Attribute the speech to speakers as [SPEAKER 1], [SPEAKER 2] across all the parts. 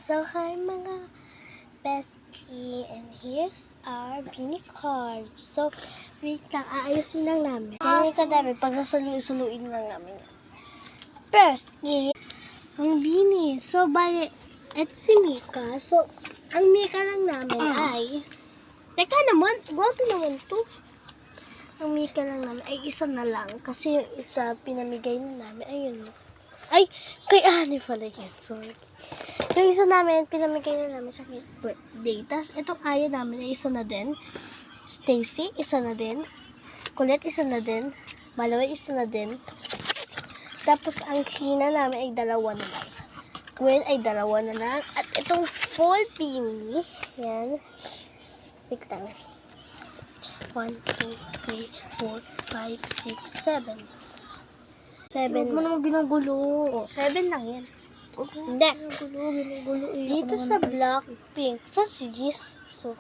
[SPEAKER 1] So, hi mga bestie, and here's our Beanie card. So, wait lang, aayusin lang namin. Ganyan ka dami, pagsasalo-saluin lang namin. First is ang Beanie. So, bali, eto si Mika. So, ang Mika lang namin ay, teka naman, guwapi naman to. Ang Mika lang namin ay isa na lang. Kasi yung isa pinamigay na namin, ayun. Ay, kay Ani pala yun. Sorry. Yung isa namin, pinamigay na namin sa birthday. Tapos, itong ayaw namin ay isa na din. Stacy, isa na din. Colette, isa na din. Malaway, isa na din. Tapos, ang Sheena namin ay dalawa na lang. Gwen ay dalawa na lang. At itong full Beanie, yan. Wait lang. 1, 2, 3, 4, 5, 6, 7. 7
[SPEAKER 2] Huwag mo naman binugulo.
[SPEAKER 1] 7 lang yan.
[SPEAKER 2] Okay.
[SPEAKER 1] Next.
[SPEAKER 2] Binugulo.
[SPEAKER 1] Dito sa Blackpink. Saan si Jisoo?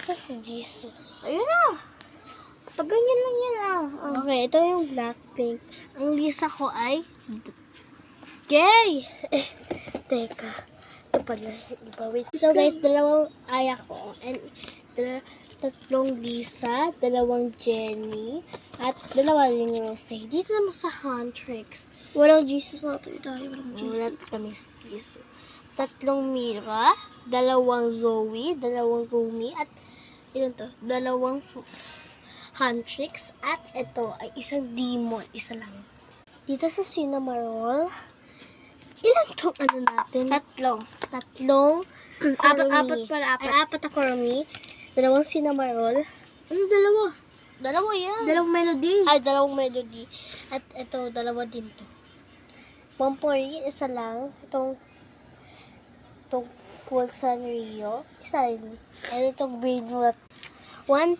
[SPEAKER 1] Saan si Jisoo?
[SPEAKER 2] Ayun na. Pag ganyan lang yan
[SPEAKER 1] Okay, ito yung Blackpink. Ang lisa ko ay gay! Teka. Ito pala yung iba. Wait. So guys, dalawang aya ko. And tatlong Lisa, dalawang Jenny, at dalawa ring Rose. Dito naman sa Huntrix.
[SPEAKER 2] Walang Jesus na ito. Walang Jesus.
[SPEAKER 1] Wala kami sa Jisoo. Tatlong Mira, dalawang Zoe, dalawang Rumi, at ilan to? Dalawang Huntrix, at ito ay isang Demon, isa lang. Dito sa Cinnamoroll, ilan tong ano natin? Tatlong
[SPEAKER 2] Apat pala.
[SPEAKER 1] Ay, apat na Kurumi, dalawang Cinnamoroll. Ano dalawa? Dalawa yan.
[SPEAKER 2] Dalawang melody.
[SPEAKER 1] Ay, dalawang Melody. At ito, dalawa din to. Pampori, isa lang. Itong Full Sanrio, isa rin. And itong Brainrot. 1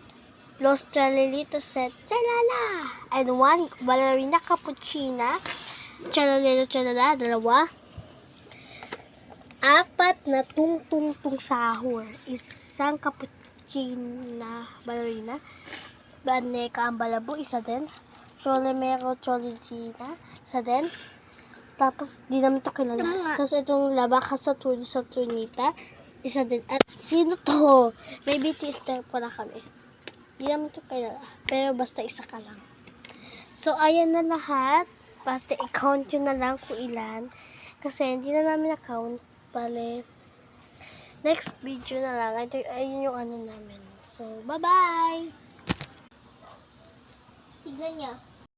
[SPEAKER 1] Los Chalalito Set, Chalala! And 1 Ballerina Cappuccina, Chalalito Chalala, dalawa. 4 na Tung Sahur, isang Cappuccina Ballerina. Baneka ang Balabo, isa din. Cholemero Cholicina, isa din. Tapos, di namin ito kilala. Tapos, itong Labaka sa Turnita, isa din. At sino to? May BTS na pala kami. Di namin ito kilala. Pero basta isa ka lang. So, ayan na lahat. Pati i-count yun na lang kung ilan. Kasi, hindi na namin na-count. Bale, next video na lang. Ito, ayun yung ano namin. So, bye-bye!
[SPEAKER 2] Tignan niya.